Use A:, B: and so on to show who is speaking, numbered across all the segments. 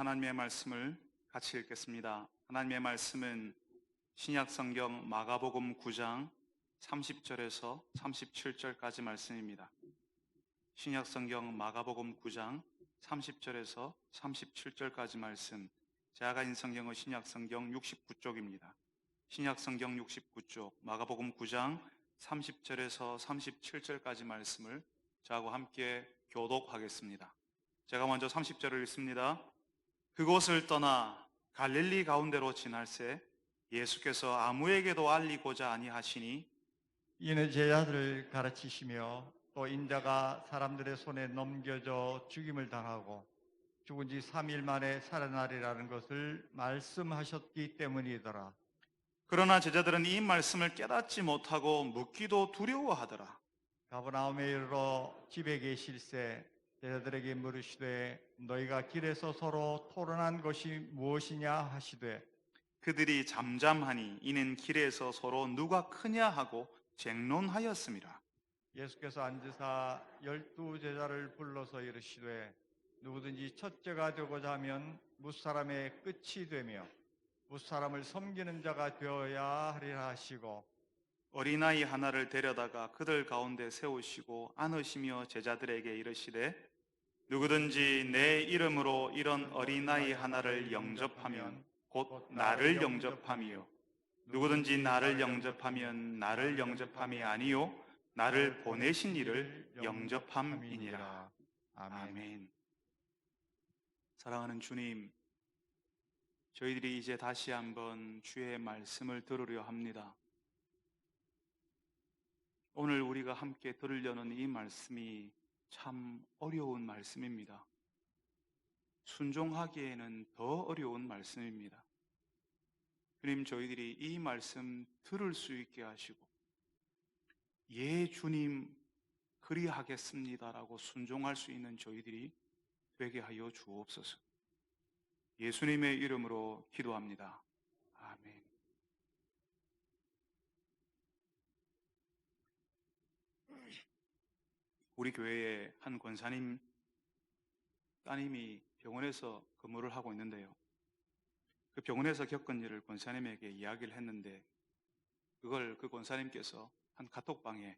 A: 하나님의 말씀을 같이 읽겠습니다. 하나님의 말씀은 신약성경 마가복음 9장 30절에서 37절까지 말씀입니다. 신약성경 마가복음 9장 30절에서 37절까지 말씀, 제가 가진 성경은 신약성경 69쪽입니다. 신약성경 69쪽 마가복음 9장 30절에서 37절까지 말씀을 저하고 함께 교독하겠습니다. 제가 먼저 30절을 읽습니다. 그곳을 떠나 갈릴리 가운데로 지날새 예수께서 아무에게도 알리고자 아니하시니
B: 이는 제자들을 가르치시며 또 인자가 사람들의 손에 넘겨져 죽임을 당하고 죽은 지 3일 만에 살아나리라는 것을 말씀하셨기 때문이더라.
A: 그러나 제자들은 이 말씀을 깨닫지 못하고 묻기도 두려워하더라.
B: 가버나움에 이르러 집에 계실새 제자들에게 물으시되 너희가 길에서 서로 토론한 것이 무엇이냐 하시되
A: 그들이 잠잠하니 이는 길에서 서로 누가 크냐 하고 쟁론하였음이라.
B: 예수께서 앉으사 12제자를 불러서 이르시되 누구든지 첫째가 되고자 하면 무사람의 끝이 되며 무사람을 섬기는 자가 되어야 하리라 하시고
A: 어린아이 하나를 데려다가 그들 가운데 세우시고 안으시며 제자들에게 이르시되 누구든지 내 이름으로 이런 어린아이 하나를 영접하면 곧 나를 영접함이요 누구든지 나를 영접하면 나를 영접함이 아니요 나를 보내신 이를 영접함이니라. 아멘. 사랑하는 주님, 저희들이 이제 다시 한번 주의 말씀을 들으려 합니다. 오늘 우리가 함께 들으려는 이 말씀이 참 어려운 말씀입니다. 순종하기에는 더 어려운 말씀입니다. 주님, 저희들이 이 말씀 들을 수 있게 하시고 예 주님 그리하겠습니다라고 순종할 수 있는 저희들이 되게 하여 주옵소서. 예수님의 이름으로 기도합니다. 아멘. 우리 교회에 한 권사님 따님이 병원에서 근무를 하고 있는데요. 그 병원에서 겪은 일을 권사님에게 이야기를 했는데 그걸 그 권사님께서 한 카톡방에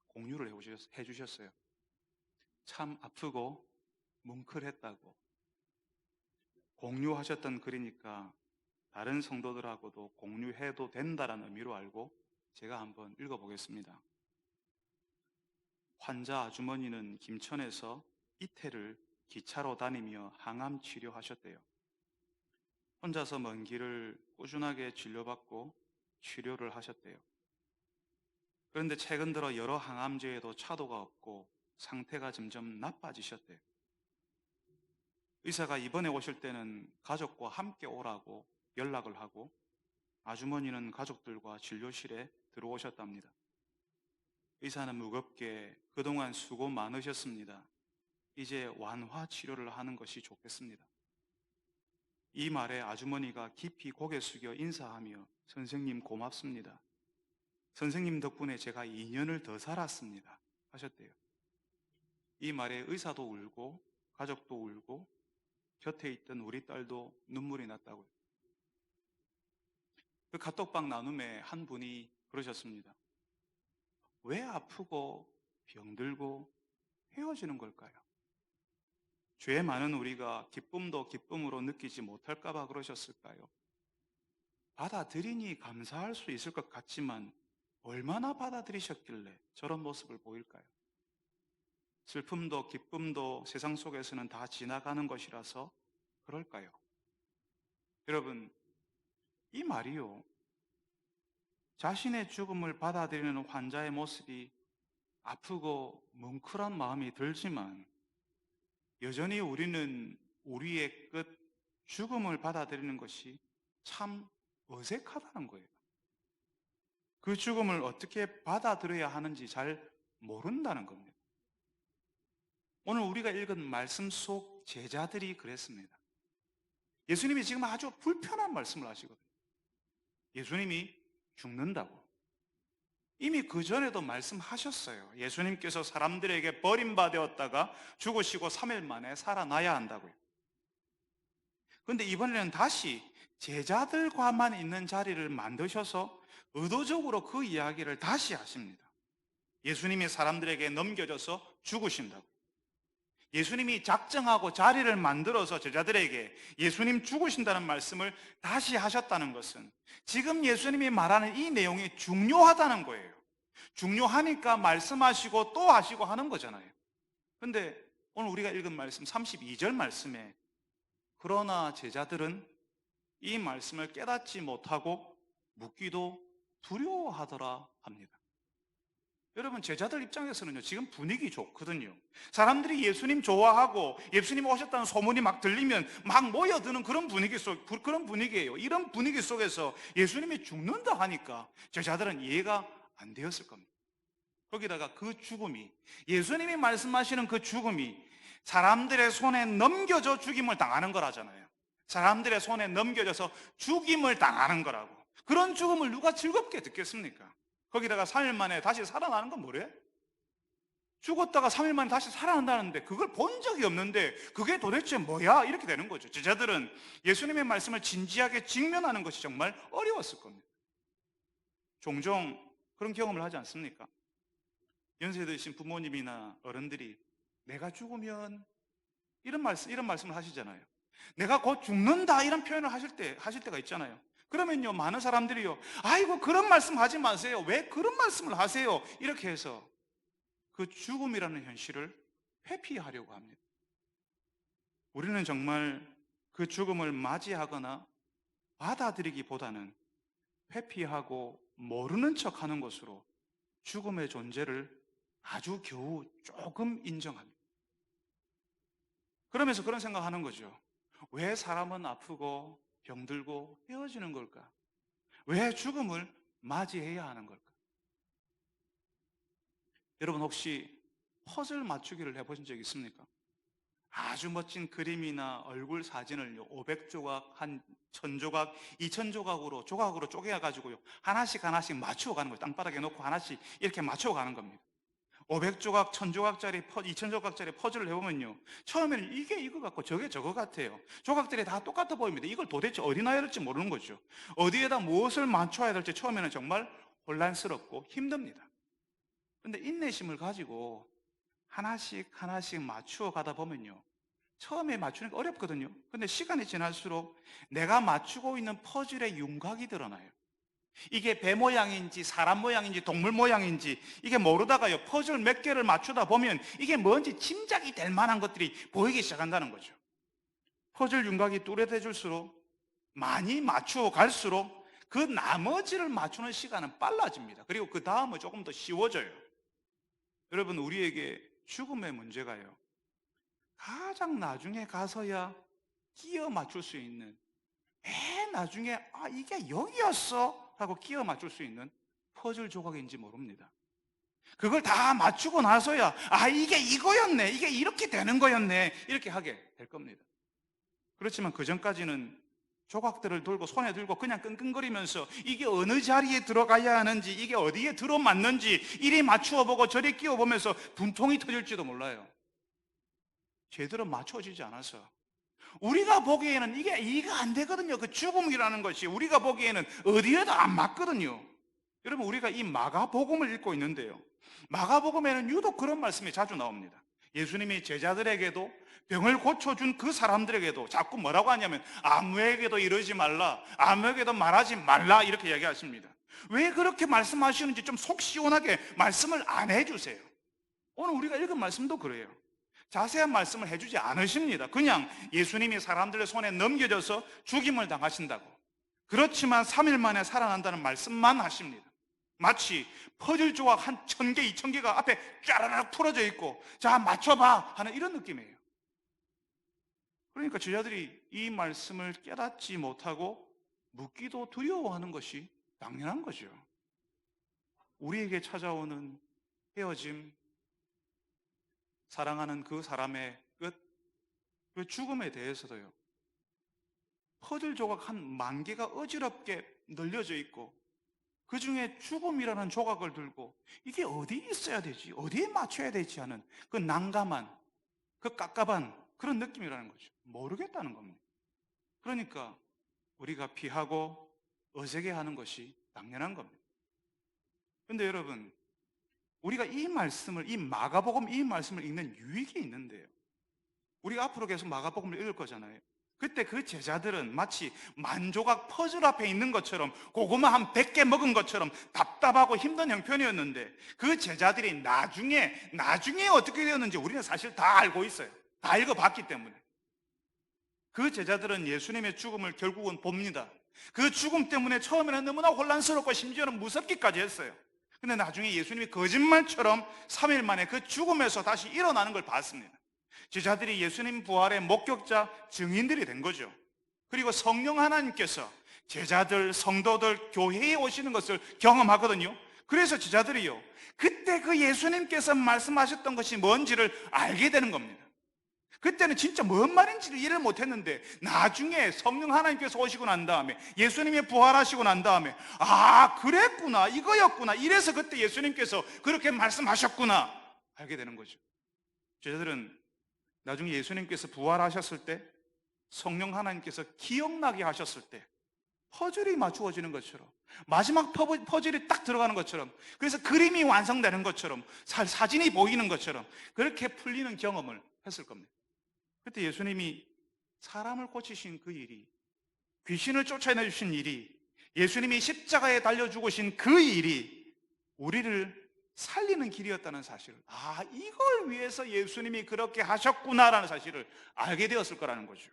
A: 공유를 해주셨어요. 참 아프고 뭉클했다고 공유하셨던 글이니까 다른 성도들하고도 공유해도 된다는 의미로 알고 제가 한번 읽어보겠습니다. 환자 아주머니는 김천에서 이태를 기차로 다니며 항암 치료하셨대요. 혼자서 먼 길을 꾸준하게 진료받고 치료를 하셨대요. 그런데 최근 들어 여러 항암제에도 차도가 없고 상태가 점점 나빠지셨대요. 의사가 이번에 오실 때는 가족과 함께 오라고 연락을 하고 아주머니는 가족들과 진료실에 들어오셨답니다. 의사는 무겁게 그동안 수고 많으셨습니다. 이제 완화 치료를 하는 것이 좋겠습니다. 이 말에 아주머니가 깊이 고개 숙여 인사하며 선생님 고맙습니다. 선생님 덕분에 제가 2년을 더 살았습니다. 하셨대요. 이 말에 의사도 울고 가족도 울고 곁에 있던 우리 딸도 눈물이 났다고요. 그 카톡방 나눔에 한 분이 그러셨습니다. 왜 아프고 병들고 헤어지는 걸까요? 죄 많은 우리가 기쁨도 기쁨으로 느끼지 못할까 봐 그러셨을까요? 받아들이니 감사할 수 있을 것 같지만 얼마나 받아들이셨길래 저런 모습을 보일까요? 슬픔도 기쁨도 세상 속에서는 다 지나가는 것이라서 그럴까요? 여러분, 이 말이요, 자신의 죽음을 받아들이는 환자의 모습이 아프고 뭉클한 마음이 들지만 여전히 우리는 우리의 끝, 죽음을 받아들이는 것이 참 어색하다는 거예요. 그 죽음을 어떻게 받아들여야 하는지 잘 모른다는 겁니다. 오늘 우리가 읽은 말씀 속 제자들이 그랬습니다. 예수님이 지금 아주 불편한 말씀을 하시거든요. 예수님이 죽는다고. 이미 그전에도 말씀하셨어요. 예수님께서 사람들에게 버림받았다가 죽으시고 3일 만에 살아나야 한다고요. 그런데 이번에는 다시 제자들과만 있는 자리를 만드셔서 의도적으로 그 이야기를 다시 하십니다. 예수님이 사람들에게 넘겨져서 죽으신다고. 예수님이 작정하고 자리를 만들어서 제자들에게 예수님 죽으신다는 말씀을 다시 하셨다는 것은 지금 예수님이 말하는 이 내용이 중요하다는 거예요. 중요하니까 말씀하시고 또 하시고 하는 거잖아요. 근데 오늘 우리가 읽은 말씀 32절 말씀에 그러나 제자들은 이 말씀을 깨닫지 못하고 묻기도 두려워하더라 합니다. 여러분, 제자들 입장에서는요, 지금 분위기 좋거든요. 사람들이 예수님 좋아하고 예수님 오셨다는 소문이 막 들리면 막 모여드는 그런 분위기예요. 이런 분위기 속에서 예수님이 죽는다 하니까 제자들은 이해가 안 되었을 겁니다. 거기다가 그 죽음이, 예수님이 말씀하시는 그 죽음이 사람들의 손에 넘겨져 죽임을 당하는 거라잖아요. 사람들의 손에 넘겨져서 죽임을 당하는 거라고. 그런 죽음을 누가 즐겁게 듣겠습니까? 거기다가 3일 만에 다시 살아나는 건 뭐래? 죽었다가 3일 만에 다시 살아난다는데 그걸 본 적이 없는데 그게 도대체 뭐야? 이렇게 되는 거죠. 제자들은 예수님의 말씀을 진지하게 직면하는 것이 정말 어려웠을 겁니다. 종종 그런 경험을 하지 않습니까? 연세 드신 부모님이나 어른들이 내가 죽으면 이런 말씀을 하시잖아요. 내가 곧 죽는다 이런 표현을 하실 때가 있잖아요. 그러면요, 많은 사람들이요, 아이고 그런 말씀 하지 마세요. 왜 그런 말씀을 하세요? 이렇게 해서 그 죽음이라는 현실을 회피하려고 합니다. 우리는 정말 그 죽음을 맞이하거나 받아들이기보다는 회피하고 모르는 척하는 것으로 죽음의 존재를 아주 겨우 조금 인정합니다. 그러면서 그런 생각하는 거죠. 왜 사람은 아프고 병들고 헤어지는 걸까? 왜 죽음을 맞이해야 하는 걸까? 여러분, 혹시 퍼즐 맞추기를 해보신 적 있습니까? 아주 멋진 그림이나 얼굴 사진을 500조각, 한 1000조각, 2000조각으로 조각으로 쪼개가지고요, 하나씩 맞추어 가는 거예요. 땅바닥에 놓고 하나씩 이렇게 맞추어 가는 겁니다. 500조각, 1000조각짜리, 2000조각짜리 퍼즐을 해보면요, 처음에는 이게 이거 같고 저게 저거 같아요. 조각들이 다 똑같아 보입니다. 이걸 도대체 어디 놔야 될지 모르는 거죠. 어디에다 무엇을 맞춰야 될지 처음에는 정말 혼란스럽고 힘듭니다. 그런데 인내심을 가지고 하나씩 맞추어 가다 보면요, 처음에 맞추는 게 어렵거든요. 근데 시간이 지날수록 내가 맞추고 있는 퍼즐의 윤곽이 드러나요. 이게 배 모양인지 사람 모양인지 동물 모양인지 이게 모르다가요, 퍼즐 몇 개를 맞추다 보면 이게 뭔지 짐작이 될 만한 것들이 보이기 시작한다는 거죠. 퍼즐 윤곽이 뚜렷해질수록 많이 맞추어 갈수록 그 나머지를 맞추는 시간은 빨라집니다. 그리고 그 다음은 조금 더 쉬워져요. 여러분, 우리에게 죽음의 문제가요, 가장 나중에 가서야 끼어 맞출 수 있는, 나중에 이게 여기였어 하고 끼어 맞출 수 있는 퍼즐 조각인지 모릅니다. 그걸 다 맞추고 나서야 이게 이거였네, 이게 이렇게 되는 거였네, 이렇게 하게 될 겁니다. 그렇지만 그 전까지는 조각들을 들고 손에 들고 그냥 끙끙거리면서 이게 어느 자리에 들어가야 하는지, 이게 어디에 들어맞는지 이리 맞추어 보고 저리 끼워 보면서 분통이 터질지도 몰라요. 제대로 맞춰지지 않아서 우리가 보기에는 이게 이해가 안 되거든요. 그 죽음이라는 것이 우리가 보기에는 어디에도 안 맞거든요. 여러분, 우리가 이 마가복음을 읽고 있는데요, 마가복음에는 유독 그런 말씀이 자주 나옵니다. 예수님이 제자들에게도 병을 고쳐준 그 사람들에게도 자꾸 뭐라고 하냐면 아무에게도 이러지 말라, 아무에게도 말하지 말라, 이렇게 이야기하십니다. 왜 그렇게 말씀하시는지 좀 속 시원하게 말씀을 안 해주세요. 오늘 우리가 읽은 말씀도 그래요. 자세한 말씀을 해주지 않으십니다. 그냥 예수님이 사람들의 손에 넘겨져서 죽임을 당하신다고, 그렇지만 3일 만에 살아난다는 말씀만 하십니다. 마치 퍼즐 조각 한 1000개, 2000개가 앞에 쫘라락 풀어져 있고 자 맞춰봐 하는 이런 느낌이에요. 그러니까 제자들이 이 말씀을 깨닫지 못하고 묻기도 두려워하는 것이 당연한 거죠. 우리에게 찾아오는 헤어짐, 사랑하는 그 사람의 끝, 그 죽음에 대해서도요, 퍼즐 조각 한 10,000개가 어지럽게 널려져 있고 그 중에 죽음이라는 조각을 들고 이게 어디에 있어야 되지, 어디에 맞춰야 되지 하는 그 난감한, 그 깝깝한 그런 느낌이라는 거죠. 모르겠다는 겁니다. 그러니까 우리가 피하고 어색해 하는 것이 당연한 겁니다. 그런데 여러분, 우리가 이 말씀을, 이 마가복음 이 말씀을 읽는 유익이 있는데요. 우리가 앞으로 계속 마가복음을 읽을 거잖아요. 그때 그 제자들은 마치 만조각 퍼즐 앞에 있는 것처럼, 고구마 한 100개 먹은 것처럼 답답하고 힘든 형편이었는데, 그 제자들이 나중에 어떻게 되었는지 우리는 사실 다 알고 있어요. 다 읽어봤기 때문에. 그 제자들은 예수님의 죽음을 결국은 봅니다. 그 죽음 때문에 처음에는 너무나 혼란스럽고 심지어는 무섭기까지 했어요. 근데 나중에 예수님이 거짓말처럼 3일 만에 그 죽음에서 다시 일어나는 걸 봤습니다. 제자들이 예수님 부활의 목격자, 증인들이 된 거죠. 그리고 성령 하나님께서 제자들, 성도들, 교회에 오시는 것을 경험하거든요. 그래서 제자들이요, 그때 그 예수님께서 말씀하셨던 것이 뭔지를 알게 되는 겁니다. 그때는 진짜 뭔 말인지를 이해를 못했는데, 나중에 성령 하나님께서 오시고 난 다음에, 예수님이 부활하시고 난 다음에, 아, 그랬구나, 이거였구나, 이래서 그때 예수님께서 그렇게 말씀하셨구나 알게 되는 거죠. 제자들은 나중에 예수님께서 부활하셨을 때, 성령 하나님께서 기억나게 하셨을 때 퍼즐이 맞추어지는 것처럼, 마지막 퍼즐이 딱 들어가는 것처럼, 그래서 그림이 완성되는 것처럼, 사진이 보이는 것처럼 그렇게 풀리는 경험을 했을 겁니다. 그때 예수님이 사람을 고치신 그 일이, 귀신을 쫓아내주신 일이, 예수님이 십자가에 달려 죽으신 그 일이 우리를 살리는 길이었다는 사실을, 아, 이걸 위해서 예수님이 그렇게 하셨구나라는 사실을 알게 되었을 거라는 거죠.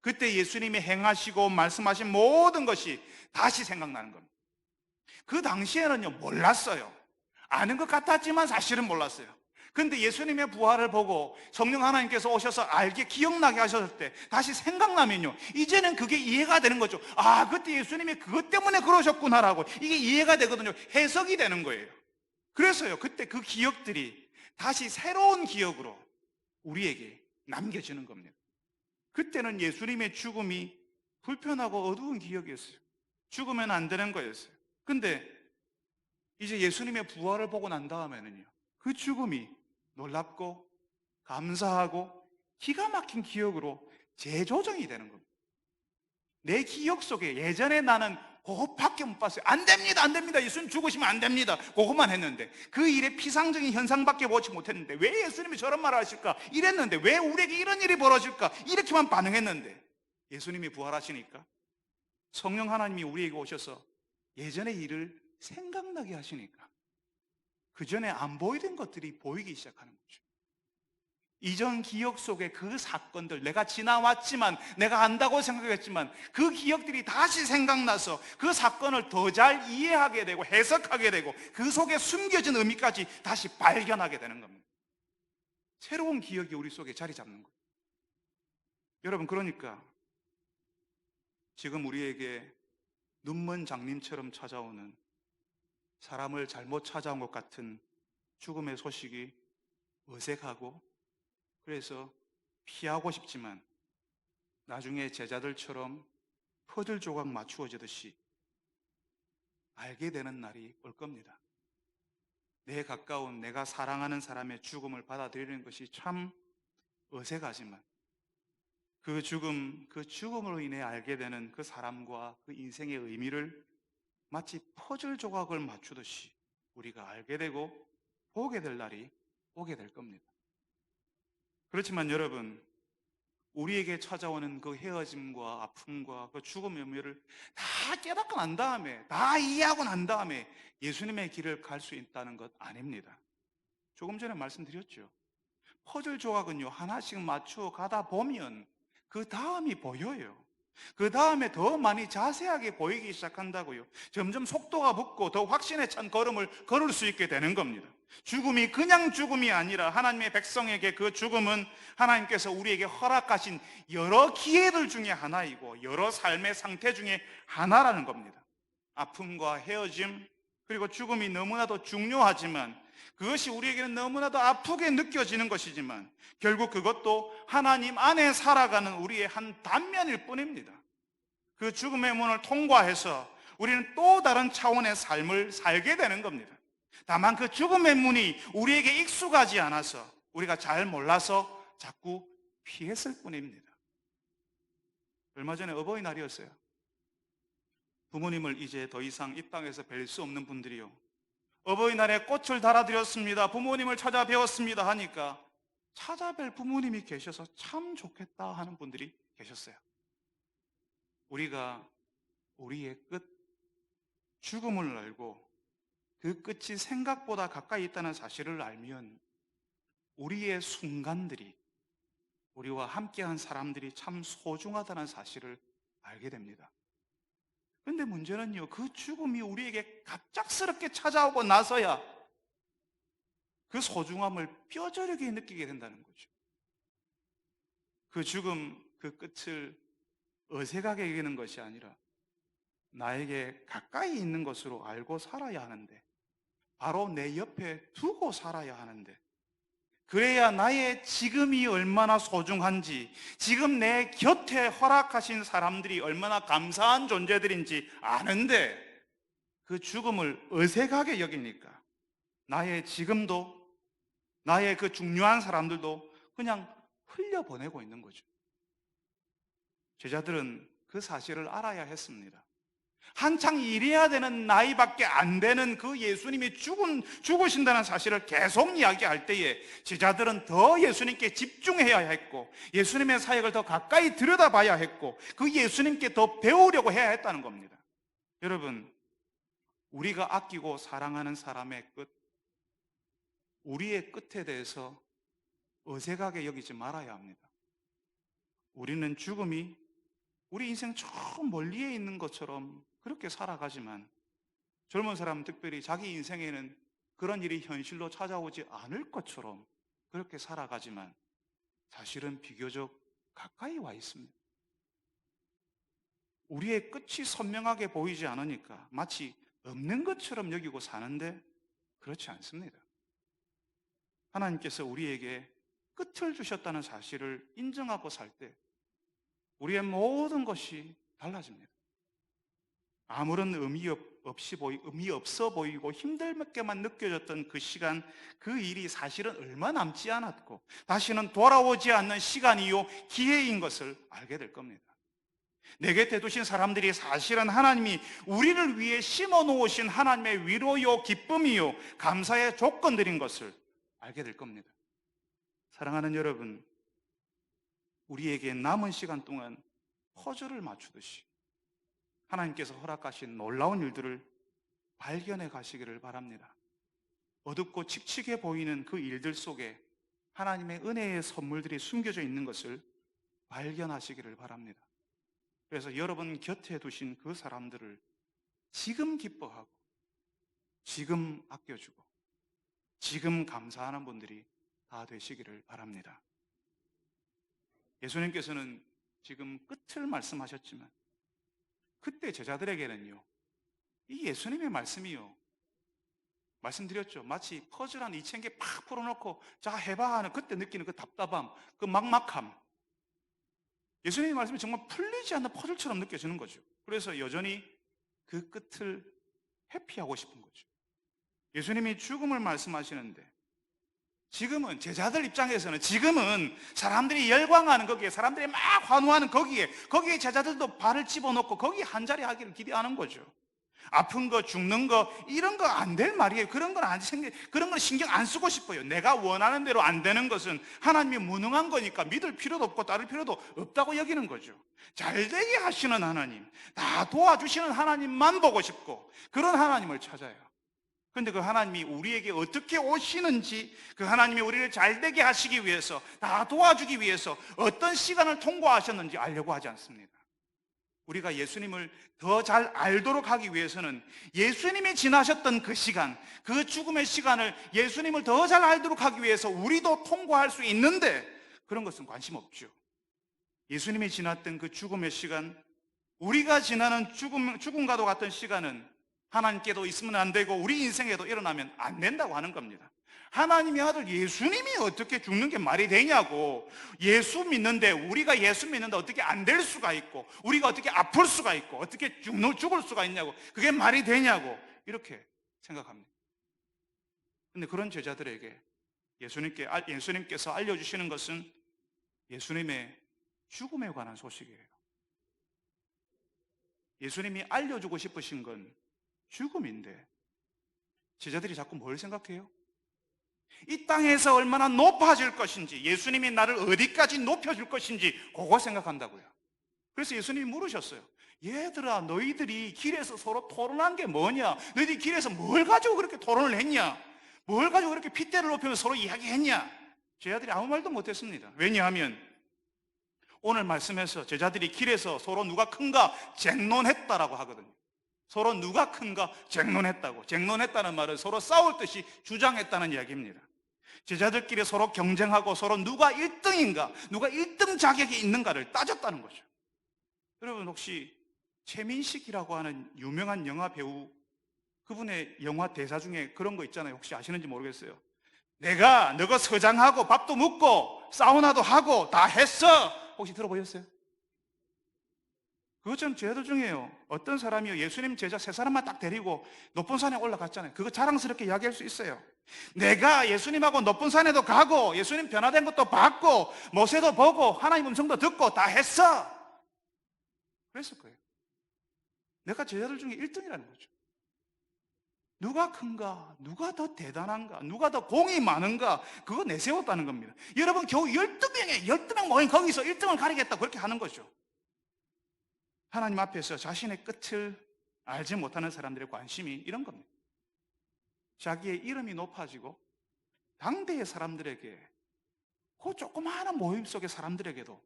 A: 그때 예수님이 행하시고 말씀하신 모든 것이 다시 생각나는 겁니다. 그 당시에는요, 몰랐어요. 아는 것 같았지만 사실은 몰랐어요. 근데 예수님의 부활을 보고 성령 하나님께서 오셔서 알게, 기억나게 하셨을 때 다시 생각나면요, 이제는 그게 이해가 되는 거죠. 아, 그때 예수님이 그것 때문에 그러셨구나라고 이게 이해가 되거든요. 해석이 되는 거예요. 그래서요, 그때 그 기억들이 다시 새로운 기억으로 우리에게 남겨지는 겁니다. 그때는 예수님의 죽음이 불편하고 어두운 기억이었어요. 죽으면 안 되는 거였어요. 근데 이제 예수님의 부활을 보고 난 다음에는요, 그 죽음이 놀랍고 감사하고 기가 막힌 기억으로 재조정이 되는 겁니다. 내 기억 속에 예전에 나는 그것밖에 못 봤어요. 안 됩니다, 안 됩니다, 예수님 죽으시면 안 됩니다, 그것만 했는데, 그 일의 피상적인 현상밖에 보지 못했는데, 왜 예수님이 저런 말을 하실까 이랬는데, 왜 우리에게 이런 일이 벌어질까 이렇게만 반응했는데, 예수님이 부활하시니까 성령 하나님이 우리에게 오셔서 예전의 일을 생각나게 하시니까 그 전에 안 보이던 것들이 보이기 시작하는 거죠. 이전 기억 속에 그 사건들, 내가 지나왔지만, 내가 안다고 생각했지만 그 기억들이 다시 생각나서 그 사건을 더 잘 이해하게 되고 해석하게 되고 그 속에 숨겨진 의미까지 다시 발견하게 되는 겁니다. 새로운 기억이 우리 속에 자리 잡는 거예요. 여러분, 그러니까 지금 우리에게 눈먼 장님처럼 찾아오는, 사람을 잘못 찾아온 것 같은 죽음의 소식이 어색하고, 그래서 피하고 싶지만 나중에 제자들처럼 퍼즐 조각 맞추어지듯이 알게 되는 날이 올 겁니다. 내 가까운, 내가 사랑하는 사람의 죽음을 받아들이는 것이 참 어색하지만 그 죽음으로 인해 알게 되는 그 사람과 그 인생의 의미를 마치 퍼즐 조각을 맞추듯이 우리가 알게 되고 보게 될 날이 오게 될 겁니다. 그렇지만 여러분, 우리에게 찾아오는 그 헤어짐과 아픔과 그 죽음의 의미를 다 깨닫고 난 다음에, 다 이해하고 난 다음에 예수님의 길을 갈 수 있다는 것 아닙니다. 조금 전에 말씀드렸죠. 퍼즐 조각은요, 하나씩 맞추어 가다 보면 그 다음이 보여요. 그 다음에 더 많이 자세하게 보이기 시작한다고요. 점점 속도가 붙고 더 확신에 찬 걸음을 걸을 수 있게 되는 겁니다. 죽음이 그냥 죽음이 아니라 하나님의 백성에게 그 죽음은 하나님께서 우리에게 허락하신 여러 기회들 중에 하나이고 여러 삶의 상태 중에 하나라는 겁니다. 아픔과 헤어짐, 그리고 죽음이 너무나도 중요하지만, 그것이 우리에게는 너무나도 아프게 느껴지는 것이지만 결국 그것도 하나님 안에 살아가는 우리의 한 단면일 뿐입니다. 그 죽음의 문을 통과해서 우리는 또 다른 차원의 삶을 살게 되는 겁니다. 다만 그 죽음의 문이 우리에게 익숙하지 않아서, 우리가 잘 몰라서 자꾸 피했을 뿐입니다. 얼마 전에 어버이날이었어요. 부모님을 이제 더 이상 이 땅에서 뵐 수 없는 분들이요, 어버이날에 꽃을 달아드렸습니다, 부모님을 찾아뵈었습니다 하니까 찾아뵐 부모님이 계셔서 참 좋겠다 하는 분들이 계셨어요. 우리가 우리의 끝, 죽음을 알고 그 끝이 생각보다 가까이 있다는 사실을 알면 우리의 순간들이, 우리와 함께한 사람들이 참 소중하다는 사실을 알게 됩니다. 그런데 문제는요, 그 죽음이 우리에게 갑작스럽게 찾아오고 나서야 그 소중함을 뼈저리게 느끼게 된다는 거죠. 그 죽음, 그 끝을 어색하게 여기는 것이 아니라 나에게 가까이 있는 것으로 알고 살아야 하는데, 바로 내 옆에 두고 살아야 하는데, 그래야 나의 지금이 얼마나 소중한지, 지금 내 곁에 허락하신 사람들이 얼마나 감사한 존재들인지 아는데, 그 죽음을 어색하게 여기니까 나의 지금도, 나의 그 중요한 사람들도 그냥 흘려보내고 있는 거죠. 제자들은 그 사실을 알아야 했습니다. 한창 일해야 되는 나이밖에 안 되는 그 예수님이 죽으신다는 사실을 계속 이야기할 때에 제자들은 더 예수님께 집중해야 했고, 예수님의 사역을 더 가까이 들여다봐야 했고, 그 예수님께 더 배우려고 해야 했다는 겁니다. 여러분, 우리가 아끼고 사랑하는 사람의 끝, 우리의 끝에 대해서 어색하게 여기지 말아야 합니다. 우리는 죽음이 우리 인생 저 멀리에 있는 것처럼 그렇게 살아가지만, 젊은 사람 특별히 자기 인생에는 그런 일이 현실로 찾아오지 않을 것처럼 그렇게 살아가지만 사실은 비교적 가까이 와 있습니다. 우리의 끝이 선명하게 보이지 않으니까 마치 없는 것처럼 여기고 사는데 그렇지 않습니다. 하나님께서 우리에게 끝을 주셨다는 사실을 인정하고 살 때 우리의 모든 것이 달라집니다. 아무런 의미 없어 보이고 힘들게만 느껴졌던 그 시간, 그 일이 사실은 얼마 남지 않았고 다시는 돌아오지 않는 시간이요 기회인 것을 알게 될 겁니다. 내 곁에 두신 사람들이 사실은 하나님이 우리를 위해 심어 놓으신 하나님의 위로요 기쁨이요 감사의 조건들인 것을 알게 될 겁니다. 사랑하는 여러분, 우리에게 남은 시간 동안 퍼즐을 맞추듯이 하나님께서 허락하신 놀라운 일들을 발견해 가시기를 바랍니다. 어둡고 칙칙해 보이는 그 일들 속에 하나님의 은혜의 선물들이 숨겨져 있는 것을 발견하시기를 바랍니다. 그래서 여러분 곁에 두신 그 사람들을 지금 기뻐하고, 지금 아껴주고, 지금 감사하는 분들이 다 되시기를 바랍니다. 예수님께서는 지금 끝을 말씀하셨지만 그때 제자들에게는요, 이 예수님의 말씀이요, 말씀드렸죠, 마치 퍼즐 한 2,000개 팍 풀어놓고 자 해봐 하는 그때 느끼는 그 답답함, 그 막막함, 예수님의 말씀이 정말 풀리지 않는 퍼즐처럼 느껴지는 거죠. 그래서 여전히 그 끝을 회피하고 싶은 거죠. 예수님이 죽음을 말씀하시는데 지금은 제자들 입장에서는, 지금은 사람들이 열광하는 거기에, 사람들이 막 환호하는 거기에 제자들도 발을 집어넣고 거기에 한자리 하기를 기대하는 거죠. 아픈 거, 죽는 거, 이런 거 안 될 말이에요. 그런 건 신경 안 쓰고 싶어요. 내가 원하는 대로 안 되는 것은 하나님이 무능한 거니까 믿을 필요도 없고 따를 필요도 없다고 여기는 거죠. 잘 되게 하시는 하나님, 다 도와주시는 하나님만 보고 싶고 그런 하나님을 찾아요. 그런데 그 하나님이 우리에게 어떻게 오시는지, 그 하나님이 우리를 잘 되게 하시기 위해서, 다 도와주기 위해서 어떤 시간을 통과하셨는지 알려고 하지 않습니다. 우리가 예수님을 더 잘 알도록 하기 위해서는 예수님이 지나셨던 그 시간, 그 죽음의 시간을 예수님을 더 잘 알도록 하기 위해서 우리도 통과할 수 있는데 그런 것은 관심 없죠. 예수님이 지났던 그 죽음의 시간, 우리가 지나는 죽음과도 같은 시간은 하나님께도 있으면 안 되고 우리 인생에도 일어나면 안 된다고 하는 겁니다. 하나님의 아들 예수님이 어떻게 죽는 게 말이 되냐고. 예수 믿는데, 우리가 예수 믿는데 어떻게 안 될 수가 있고, 우리가 어떻게 아플 수가 있고, 어떻게 죽을 수가 있냐고, 그게 말이 되냐고 이렇게 생각합니다. 그런데 그런 제자들에게 예수님께서 알려주시는 것은 예수님의 죽음에 관한 소식이에요. 예수님이 알려주고 싶으신 건 죽음인데 제자들이 자꾸 뭘 생각해요? 이 땅에서 얼마나 높아질 것인지, 예수님이 나를 어디까지 높여줄 것인지 그거 생각한다고요. 그래서 예수님이 물으셨어요. 얘들아, 너희들이 길에서 서로 토론한 게 뭐냐? 너희들이 길에서 뭘 가지고 그렇게 토론을 했냐? 뭘 가지고 그렇게 핏대를 높이면서 서로 이야기했냐? 제자들이 아무 말도 못했습니다. 왜냐하면 오늘 말씀에서 제자들이 길에서 서로 누가 큰가 쟁론했다라고 하거든요. 서로 누가 큰가 쟁론했다고. 쟁론했다는 말은 서로 싸울 듯이 주장했다는 이야기입니다. 제자들끼리 서로 경쟁하고 서로 누가 1등인가, 누가 1등 자격이 있는가를 따졌다는 거죠. 여러분, 혹시 최민식이라고 하는 유명한 영화 배우, 그분의 영화 대사 중에 그런 거 있잖아요. 혹시 아시는지 모르겠어요. 내가 너가 서장하고 밥도 먹고 사우나도 하고 다 했어. 혹시 들어보셨어요? 그것처럼 제자들 중에요, 어떤 사람이요, 예수님 제자 3사람만 딱 데리고 높은 산에 올라갔잖아요. 그거 자랑스럽게 이야기할 수 있어요. 내가 예수님하고 높은 산에도 가고 예수님 변화된 것도 봤고 모세도 보고 하나님 음성도 듣고 다 했어. 그랬을 거예요. 내가 제자들 중에 1등이라는 거죠. 누가 큰가, 누가 더 대단한가, 누가 더 공이 많은가, 그거 내세웠다는 겁니다. 여러분, 겨우 12명 모인 거기서 1등을 가리겠다, 그렇게 하는 거죠. 하나님 앞에서 자신의 끝을 알지 못하는 사람들의 관심이 이런 겁니다. 자기의 이름이 높아지고 당대의 사람들에게, 그 조그마한 모임 속의 사람들에게도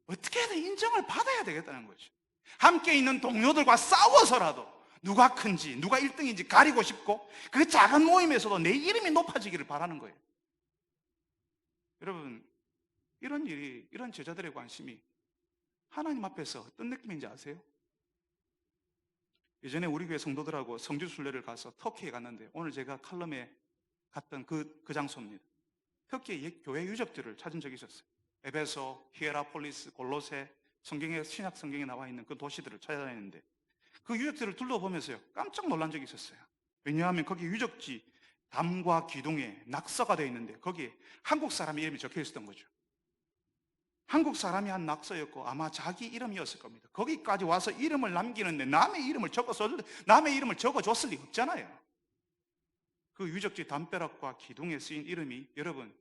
A: 어떻게든 인정을 받아야 되겠다는 거죠. 함께 있는 동료들과 싸워서라도 누가 큰지, 누가 1등인지 가리고 싶고, 그 작은 모임에서도 내 이름이 높아지기를 바라는 거예요. 여러분, 이런 일이, 이런 제자들의 관심이 하나님 앞에서 어떤 느낌인지 아세요? 예전에 우리 교회 성도들하고 성지순례를 가서 터키에 갔는데, 오늘 제가 칼럼에 갔던 그 장소입니다. 터키의 교회 유적지를 찾은 적이 있었어요. 에베소, 히에라폴리스, 골로새, 신약 성경에 나와 있는 그 도시들을 찾아다녔는데, 그 유적지를 둘러보면서요, 깜짝 놀란 적이 있었어요. 왜냐하면 거기 유적지 담과 기둥에 낙서가 되어 있는데 거기에 한국 사람 이름이 적혀 있었던 거죠. 한국 사람이 한 낙서였고 아마 자기 이름이었을 겁니다. 거기까지 와서 이름을 남기는데 남의 이름을 적어줬을 리 없잖아요. 그 유적지 담벼락과 기둥에 쓰인 이름이, 여러분,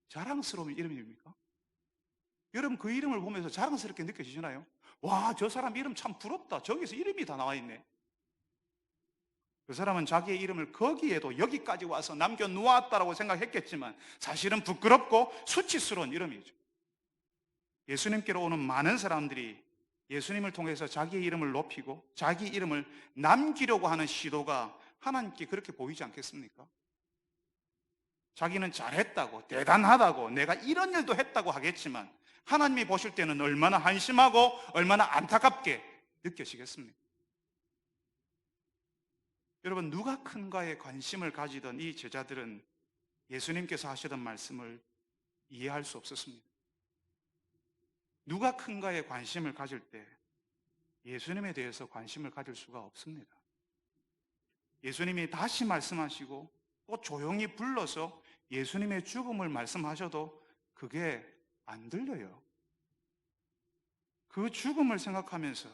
A: 자랑스러운 이름입니까? 여러분, 그 이름을 보면서 자랑스럽게 느껴지시나요? 와, 저 사람 이름 참 부럽다. 저기서 이름이 다 나와 있네. 그 사람은 자기의 이름을 거기에도 여기까지 와서 남겨놓았다라고 생각했겠지만 사실은 부끄럽고 수치스러운 이름이죠. 예수님께로 오는 많은 사람들이 예수님을 통해서 자기의 이름을 높이고 자기 이름을 남기려고 하는 시도가 하나님께 그렇게 보이지 않겠습니까? 자기는 잘했다고, 대단하다고, 내가 이런 일도 했다고 하겠지만 하나님이 보실 때는 얼마나 한심하고 얼마나 안타깝게 느껴지겠습니까? 여러분, 누가 큰가에 관심을 가지던 이 제자들은 예수님께서 하시던 말씀을 이해할 수 없었습니다. 누가 큰가에 관심을 가질 때 예수님에 대해서 관심을 가질 수가 없습니다. 예수님이 다시 말씀하시고 또 조용히 불러서 예수님의 죽음을 말씀하셔도 그게 안 들려요. 그 죽음을 생각하면서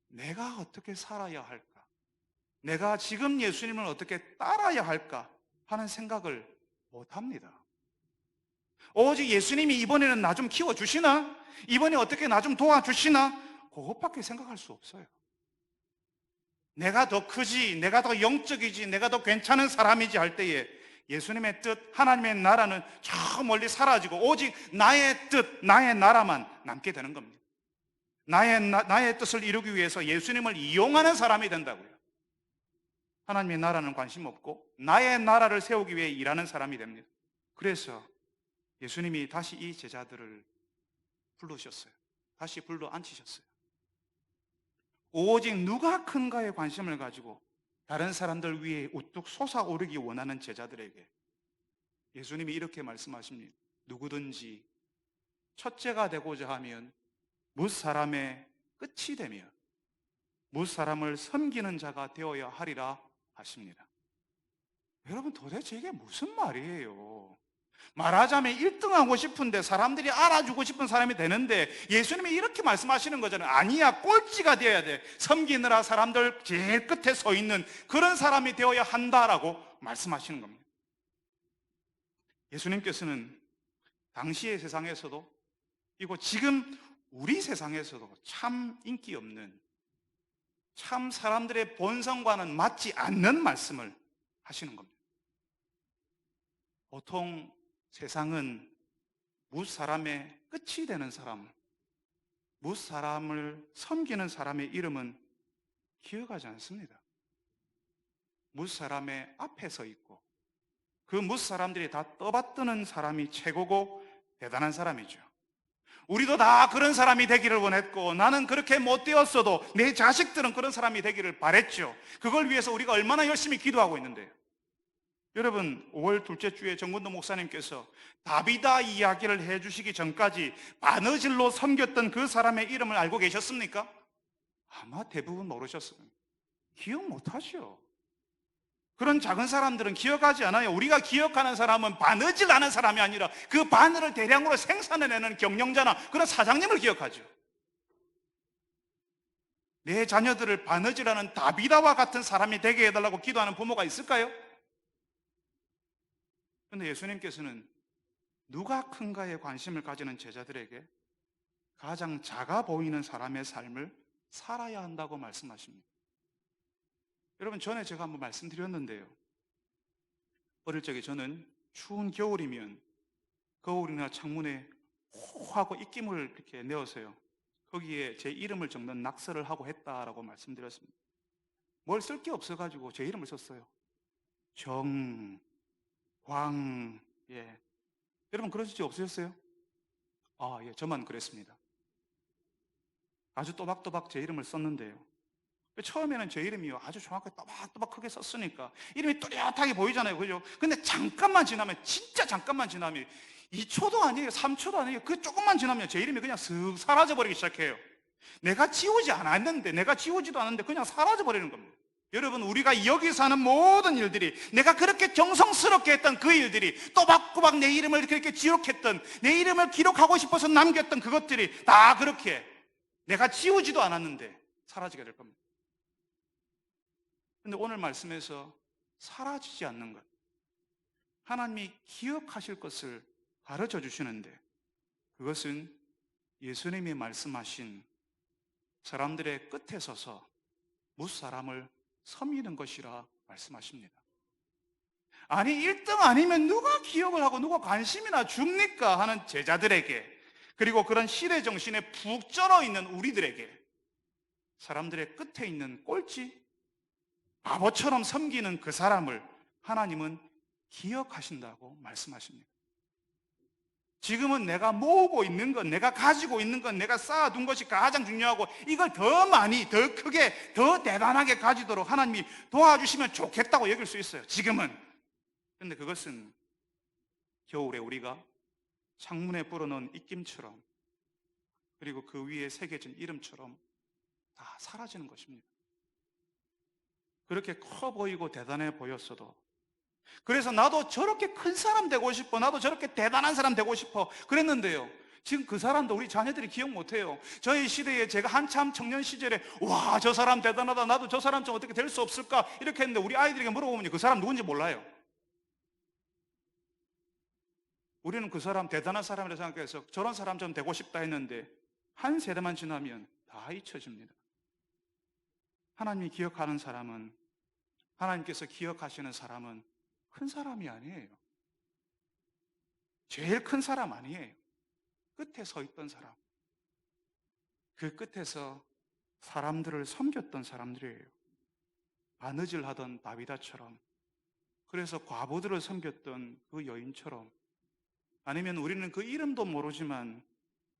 A: 내가 어떻게 살아야 할까? 내가 지금 예수님을 어떻게 따라야 할까? 하는 생각을 못 합니다. 오직 예수님이 이번에는 나 좀 키워주시나? 이번에 어떻게 나 좀 도와주시나? 그것밖에 생각할 수 없어요. 내가 더 크지, 내가 더 영적이지, 내가 더 괜찮은 사람이지 할 때에 예수님의 뜻, 하나님의 나라는 저 멀리 사라지고 오직 나의 뜻, 나의 나라만 남게 되는 겁니다. 나의 뜻을 이루기 위해서 예수님을 이용하는 사람이 된다고요. 하나님의 나라는 관심 없고 나의 나라를 세우기 위해 일하는 사람이 됩니다. 그래서 예수님이 다시 이 제자들을 부르셨어요. 다시 불러 앉히셨어요. 오직 누가 큰가에 관심을 가지고 다른 사람들 위에 우뚝 솟아오르기 원하는 제자들에게 예수님이 이렇게 말씀하십니다. 누구든지 첫째가 되고자 하면 뭇 사람의 끝이 되며 뭇 사람을 섬기는 자가 되어야 하리라 하십니다. 여러분, 도대체 이게 무슨 말이에요? 말하자면 1등하고 싶은데 사람들이 알아주고 싶은 사람이 되는데 예수님이 이렇게 말씀하시는 거잖아요. 아니야, 꼴찌가 되어야 돼. 섬기느라 사람들 제일 끝에 서 있는 그런 사람이 되어야 한다라고 말씀하시는 겁니다. 예수님께서는 당시의 세상에서도 그리고 지금 우리 세상에서도 참 인기 없는, 참 사람들의 본성과는 맞지 않는 말씀을 하시는 겁니다. 보통 세상은 뭇 사람의 끝이 되는 사람, 뭇 사람을 섬기는 사람의 이름은 기억하지 않습니다. 뭇 사람의 앞에 서 있고 그 뭇 사람들이 다 떠받드는 사람이 최고고 대단한 사람이죠. 우리도 다 그런 사람이 되기를 원했고 나는 그렇게 못 되었어도 내 자식들은 그런 사람이 되기를 바랬죠. 그걸 위해서 우리가 얼마나 열심히 기도하고 있는데요. 여러분, 5월 둘째 주에 정근도 목사님께서 다비다 이야기를 해주시기 전까지 바느질로 섬겼던 그 사람의 이름을 알고 계셨습니까? 아마 대부분 모르셨어요. 기억 못하시오. 그런 작은 사람들은 기억하지 않아요. 우리가 기억하는 사람은 바느질하는 사람이 아니라 그 바늘을 대량으로 생산해내는 경영자나 그런 사장님을 기억하죠. 내 자녀들을 바느질하는 다비다와 같은 사람이 되게 해달라고 기도하는 부모가 있을까요? 그런데 예수님께서는 누가 큰가에 관심을 가지는 제자들에게 가장 작아 보이는 사람의 삶을 살아야 한다고 말씀하십니다. 여러분, 전에 제가 한번 말씀드렸는데요. 어릴 적에 저는 추운 겨울이면 거울이나 창문에 호하고 입김을 이렇게 내어서요, 거기에 제 이름을 적는 낙서를 하고 했다라고 말씀드렸습니다. 뭘 쓸 게 없어가지고 제 이름을 썼어요. 광, 예. 여러분 그러실 적 없으셨어요? 아, 예, 저만 그랬습니다. 아주 또박또박 제 이름을 썼는데요. 처음에는 제 이름이요, 아주 정확하게 또박또박 크게 썼으니까 이름이 또렷하게 보이잖아요. 그죠? 근데 잠깐만 지나면, 진짜 잠깐만 지나면 2초도 아니에요, 3초도 아니에요. 그 조금만 지나면 제 이름이 그냥 슥 사라져버리기 시작해요. 내가 지우지 않았는데, 내가 지우지도 않았는데 그냥 사라져버리는 겁니다. 여러분, 우리가 여기서 하는 모든 일들이, 내가 그렇게 정성스럽게 했던 그 일들이, 또박또박 내 이름을 그렇게 기록했던, 내 이름을 기록하고 싶어서 남겼던 그것들이 다 그렇게 내가 지우지도 않았는데 사라지게 될 겁니다. 근데 오늘 말씀에서 사라지지 않는 것, 하나님이 기억하실 것을 가르쳐 주시는데, 그것은 예수님이 말씀하신 사람들의 끝에 서서 무사람을 섬기는 것이라 말씀하십니다. 아니, 1등 아니면 누가 기억을 하고 누가 관심이나 줍니까 하는 제자들에게, 그리고 그런 시대 정신에 푹 쩔어 있는 우리들에게, 사람들의 끝에 있는 꼴찌, 바보처럼 섬기는 그 사람을 하나님은 기억하신다고 말씀하십니다. 지금은 내가 모으고 있는 것, 내가 가지고 있는 것, 내가 쌓아둔 것이 가장 중요하고, 이걸 더 많이, 더 크게, 더 대단하게 가지도록 하나님이 도와주시면 좋겠다고 여길 수 있어요, 지금은. 그런데 그것은 겨울에 우리가 창문에 불어넣은 입김처럼, 그리고 그 위에 새겨진 이름처럼 다 사라지는 것입니다. 그렇게 커 보이고 대단해 보였어도, 그래서 나도 저렇게 큰 사람 되고 싶어, 나도 저렇게 대단한 사람 되고 싶어 그랬는데요, 지금 그 사람도 우리 자녀들이 기억 못해요. 저희 시대에 제가 한참 청년 시절에 와, 저 사람 대단하다, 나도 저 사람 좀 어떻게 될 수 없을까 이렇게 했는데, 우리 아이들에게 물어보면 그 사람 누군지 몰라요. 우리는 그 사람 대단한 사람이라고 생각해서 저런 사람 좀 되고 싶다 했는데, 한 세대만 지나면 다 잊혀집니다. 하나님이 기억하는 사람은, 하나님께서 기억하시는 사람은 큰 사람이 아니에요. 제일 큰 사람 아니에요. 끝에 서 있던 사람, 그 끝에서 사람들을 섬겼던 사람들이에요. 바느질 하던 다비다처럼, 그래서 과부들을 섬겼던 그 여인처럼, 아니면 우리는 그 이름도 모르지만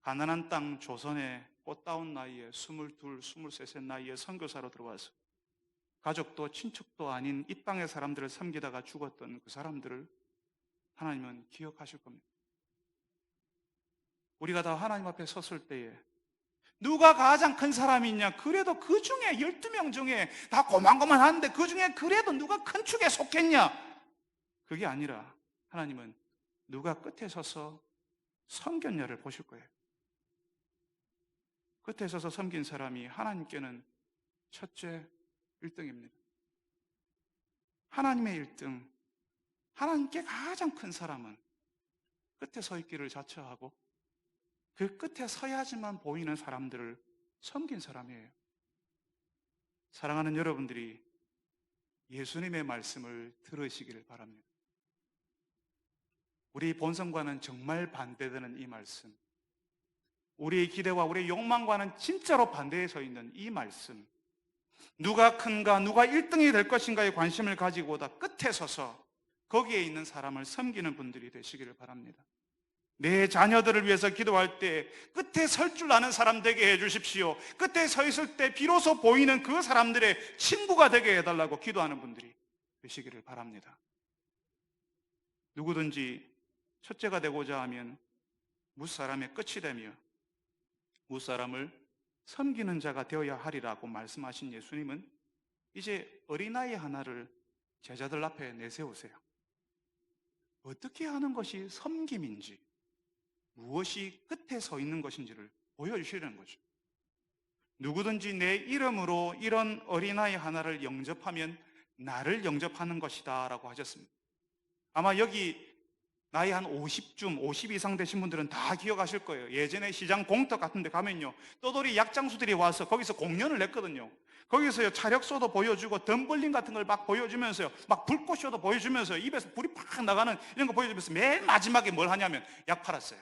A: 가난한 땅 조선에 꽃다운 나이에 22, 23세 나이에 선교사로 들어와서 가족도 친척도 아닌 이 땅의 사람들을 섬기다가 죽었던 그 사람들을 하나님은 기억하실 겁니다. 우리가 다 하나님 앞에 섰을 때에 누가 가장 큰 사람이 있냐? 그래도 그 중에 12명 중에 다 고만고만한데 그 중에 그래도 누가 큰 축에 속했냐? 그게 아니라 하나님은 누가 끝에 서서 섬겼냐를 보실 거예요. 끝에 서서 섬긴 사람이 하나님께는 첫째 1등입니다. 하나님의 1등, 하나님께 가장 큰 사람은 끝에 서 있기를 자처하고 그 끝에 서야지만 보이는 사람들을 섬긴 사람이에요. 사랑하는 여러분들이 예수님의 말씀을 들으시기를 바랍니다. 우리 본성과는 정말 반대되는 이 말씀, 우리의 기대와 우리의 욕망과는 진짜로 반대에 서 있는 이 말씀, 누가 큰가, 누가 1등이 될 것인가에 관심을 가지고보다 끝에 서서 거기에 있는 사람을 섬기는 분들이 되시기를 바랍니다. 내 자녀들을 위해서 기도할 때 끝에 설 줄 아는 사람 되게 해주십시오. 끝에 서 있을 때 비로소 보이는 그 사람들의 친구가 되게 해달라고 기도하는 분들이 되시기를 바랍니다. 누구든지 첫째가 되고자 하면 무사람의 끝이 되며 무사람을 섬기는 자가 되어야 하리라고 말씀하신 예수님은 이제 어린아이 하나를 제자들 앞에 내세우세요. 어떻게 하는 것이 섬김인지, 무엇이 끝에 서 있는 것인지를 보여주시려는 거죠. 누구든지 내 이름으로 이런 어린아이 하나를 영접하면 나를 영접하는 것이다 라고 하셨습니다. 아마 여기 나이 한 50쯤, 50 이상 되신 분들은 다 기억하실 거예요. 예전에 시장 공터 같은 데 가면요, 떠돌이 약장수들이 와서 거기서 공연을 냈거든요. 거기서요, 차력소도 보여주고 덤블링 같은 걸 막 보여주면서요, 막 불꽃쇼도 보여주면서 입에서 불이 팍 나가는 이런 거 보여주면서 맨 마지막에 뭘 하냐면 약 팔았어요.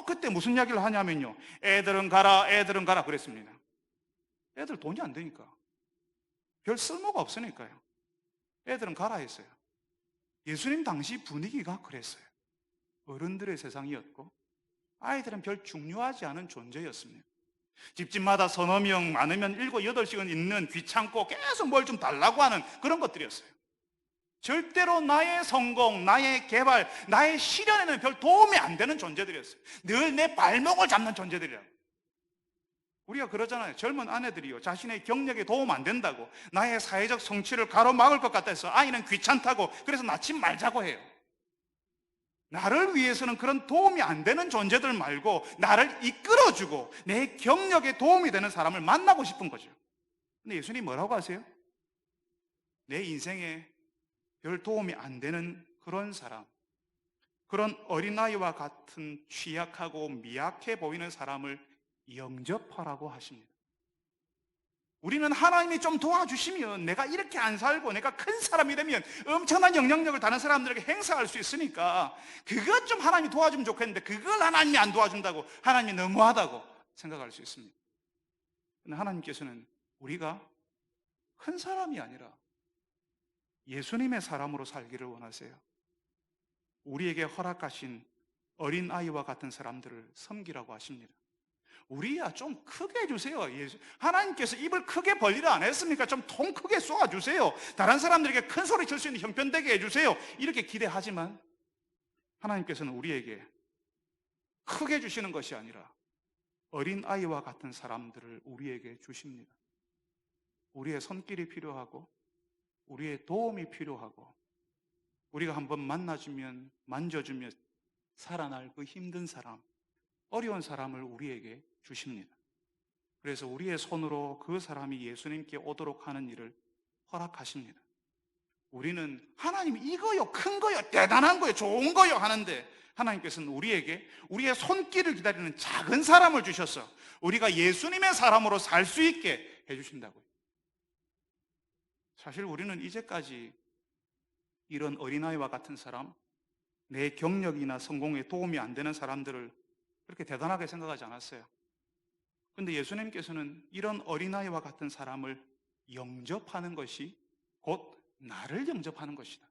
A: 그때 무슨 이야기를 하냐면요, 애들은 가라 그랬습니다. 애들 돈이 안 되니까, 별 쓸모가 없으니까요. 애들은 가라 했어요. 예수님 당시 분위기가 그랬어요. 어른들의 세상이었고 아이들은 별 중요하지 않은 존재였습니다. 집집마다 서너 명, 많으면 7, 8씩은 있는 귀찮고 계속 뭘 좀 달라고 하는 그런 것들이었어요. 절대로 나의 성공, 나의 개발, 나의 실현에는 별 도움이 안 되는 존재들이었어요. 늘 내 발목을 잡는 존재들이라고. 우리가 그러잖아요. 젊은 아내들이요, 자신의 경력에 도움 안 된다고, 나의 사회적 성취를 가로막을 것 같아서 아이는 귀찮다고, 그래서 낳지 말자고 해요. 나를 위해서는 그런 도움이 안 되는 존재들 말고 나를 이끌어주고 내 경력에 도움이 되는 사람을 만나고 싶은 거죠. 근데 예수님이 뭐라고 하세요? 내 인생에 별 도움이 안 되는 그런 사람, 그런 어린아이와 같은 취약하고 미약해 보이는 사람을 영접하라고 하십니다. 우리는 하나님이 좀 도와주시면 내가 이렇게 안 살고 내가 큰 사람이 되면 엄청난 영향력을 다른 사람들에게 행사할 수 있으니까 그것 좀 하나님이 도와주면 좋겠는데, 그걸 하나님이 안 도와준다고 하나님이 너무하다고 생각할 수 있습니다. 근데 하나님께서는 우리가 큰 사람이 아니라 예수님의 사람으로 살기를 원하세요. 우리에게 허락하신 어린아이와 같은 사람들을 섬기라고 하십니다. 우리야 좀 크게 해주세요. 하나님께서 입을 크게 벌리라 안 했습니까? 좀 통 크게 쏘아주세요. 다른 사람들에게 큰 소리 칠 수 있는 형편되게 해주세요. 이렇게 기대하지만 하나님께서는 우리에게 크게 주시는 것이 아니라 어린아이와 같은 사람들을 우리에게 주십니다. 우리의 손길이 필요하고 우리의 도움이 필요하고 우리가 한번 만나주면, 만져주면 살아날 그 힘든 사람, 어려운 사람을 우리에게 주십니다. 그래서 우리의 손으로 그 사람이 예수님께 오도록 하는 일을 허락하십니다. 우리는 하나님 이거요, 큰 거요, 대단한 거요, 좋은 거요 하는데 하나님께서는 우리에게 우리의 손길을 기다리는 작은 사람을 주셔서 우리가 예수님의 사람으로 살 수 있게 해주신다고요. 사실 우리는 이제까지 이런 어린아이와 같은 사람, 내 경력이나 성공에 도움이 안 되는 사람들을 그렇게 대단하게 생각하지 않았어요. 그런데 예수님께서는 이런 어린아이와 같은 사람을 영접하는 것이 곧 나를 영접하는 것이다,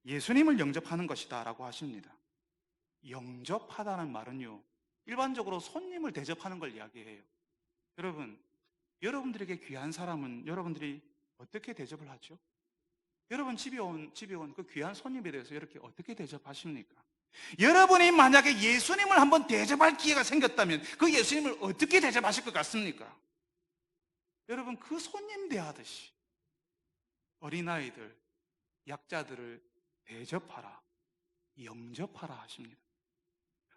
A: 예수님을 영접하는 것이다 라고 하십니다. 영접하다는 말은요, 일반적으로 손님을 대접하는 걸 이야기해요. 여러분들에게 귀한 사람은 여러분들이 어떻게 대접을 하죠? 여러분 집에 온 그 귀한 손님에 대해서 이렇게 어떻게 대접하십니까? 여러분이 만약에 예수님을 한번 대접할 기회가 생겼다면 그 예수님을 어떻게 대접하실 것 같습니까? 여러분, 그 손님 대하듯이 어린아이들, 약자들을 대접하라, 영접하라 하십니다.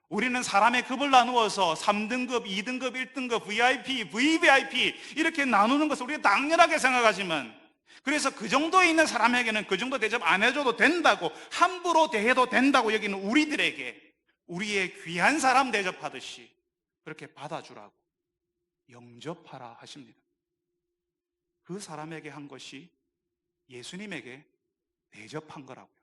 A: 우리는 사람의 급을 나누어서 3등급, 2등급, 1등급, VIP, VVIP 이렇게 나누는 것을 우리가 당연하게 생각하지만, 그래서 그 정도에 있는 사람에게는 그 정도 대접 안 해줘도 된다고, 함부로 대해도 된다고 여기는 우리들에게 우리의 귀한 사람 대접하듯이 그렇게 받아주라고, 영접하라 하십니다. 그 사람에게 한 것이 예수님에게 대접한 거라고요.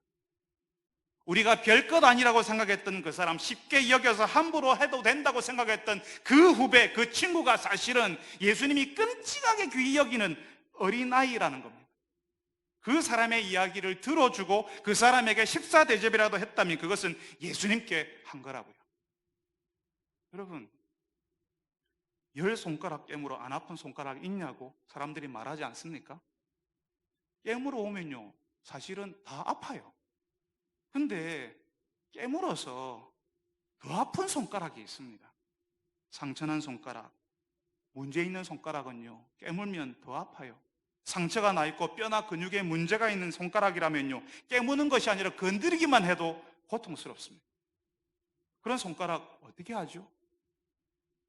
A: 우리가 별것 아니라고 생각했던 그 사람, 쉽게 여겨서 함부로 해도 된다고 생각했던 그 후배, 그 친구가 사실은 예수님이 끔찍하게 귀히 여기는 어린아이라는 겁니다. 그 사람의 이야기를 들어주고 그 사람에게 식사 대접이라도 했다면 그것은 예수님께 한 거라고요. 여러분, 10손가락 깨물어 안 아픈 손가락 있냐고 사람들이 말하지 않습니까? 깨물어 오면요, 사실은 다 아파요. 근데 깨물어서 더 아픈 손가락이 있습니다. 상처난 손가락, 문제 있는 손가락은요, 깨물면 더 아파요. 상처가 나 있고 뼈나 근육에 문제가 있는 손가락이라면요, 깨무는 것이 아니라 건드리기만 해도 고통스럽습니다. 그런 손가락 어떻게 하죠?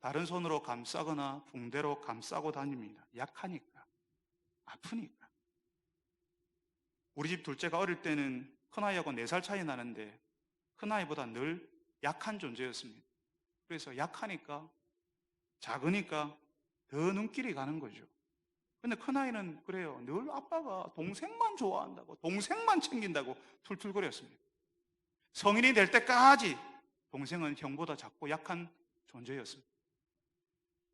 A: 다른 손으로 감싸거나 붕대로 감싸고 다닙니다. 약하니까, 아프니까. 우리 집 둘째가 어릴 때는 큰아이하고 4살 차이 나는데 큰아이보다 늘 약한 존재였습니다. 그래서 약하니까, 작으니까 더 눈길이 가는 거죠. 근데 큰아이는 그래요. 늘 아빠가 동생만 좋아한다고, 동생만 챙긴다고 툴툴거렸습니다. 성인이 될 때까지 동생은 형보다 작고 약한 존재였습니다.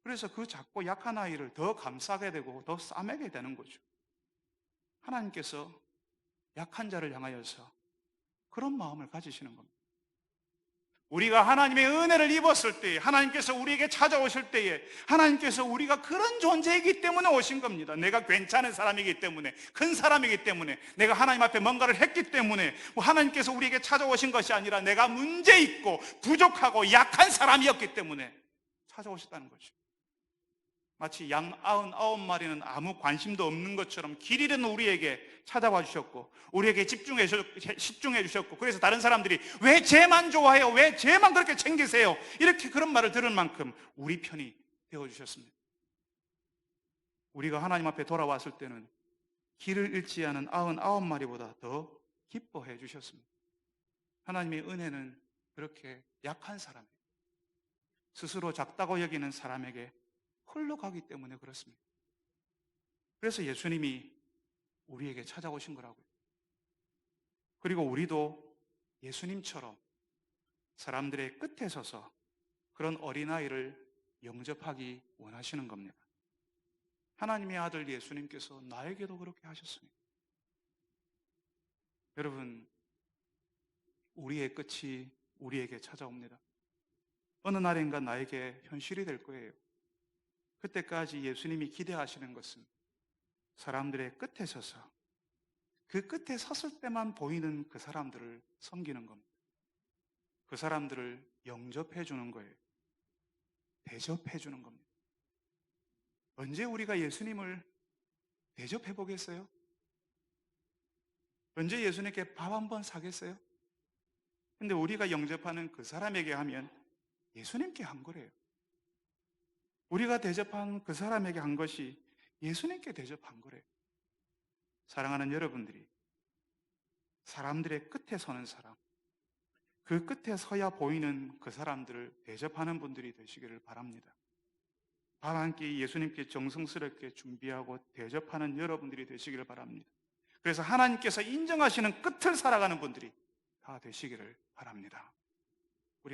A: 그래서 그 작고 약한 아이를 더 감싸게 되고 더 싸매게 되는 거죠. 하나님께서 약한 자를 향하여서 그런 마음을 가지시는 겁니다. 우리가 하나님의 은혜를 입었을 때에, 하나님께서 우리에게 찾아오실 때에, 하나님께서 우리가 그런 존재이기 때문에 오신 겁니다. 내가 괜찮은 사람이기 때문에, 큰 사람이기 때문에, 내가 하나님 앞에 뭔가를 했기 때문에 하나님께서 우리에게 찾아오신 것이 아니라 내가 문제 있고 부족하고 약한 사람이었기 때문에 찾아오셨다는 거죠. 마치 양 99마리는 아무 관심도 없는 것처럼 길 잃은 우리에게 찾아와 주셨고, 우리에게 집중해 주셨고, 그래서 다른 사람들이 왜 쟤만 좋아해요? 왜 쟤만 그렇게 챙기세요? 이렇게 그런 말을 들은 만큼 우리 편이 되어주셨습니다. 우리가 하나님 앞에 돌아왔을 때는 길을 잃지 않은 99마리보다 더 기뻐해 주셨습니다. 하나님의 은혜는 그렇게 약한 사람, 스스로 작다고 여기는 사람에게 흘러가기 때문에 그렇습니다. 그래서 예수님이 우리에게 찾아오신 거라고요. 그리고 우리도 예수님처럼 사람들의 끝에 서서 그런 어린아이를 영접하기 원하시는 겁니다. 하나님의 아들 예수님께서 나에게도 그렇게 하셨습니다. 여러분, 우리의 끝이 우리에게 찾아옵니다. 어느 날인가 나에게 현실이 될 거예요. 그때까지 예수님이 기대하시는 것은 사람들의 끝에 서서 그 끝에 섰을 때만 보이는 그 사람들을 섬기는 겁니다. 그 사람들을 영접해 주는 거예요. 대접해 주는 겁니다. 언제 우리가 예수님을 대접해 보겠어요? 언제 예수님께 밥 한번 사겠어요? 근데 우리가 영접하는 그 사람에게 하면 예수님께 한 거래요. 우리가 대접한 그 사람에게 한 것이 예수님께 대접한 거래요. 사랑하는 여러분들이 사람들의 끝에 서는 사람, 그 끝에 서야 보이는 그 사람들을 대접하는 분들이 되시기를 바랍니다. 밥 한 끼 예수님께 정성스럽게 준비하고 대접하는 여러분들이 되시기를 바랍니다. 그래서 하나님께서 인정하시는 끝을 살아가는 분들이 다 되시기를 바랍니다.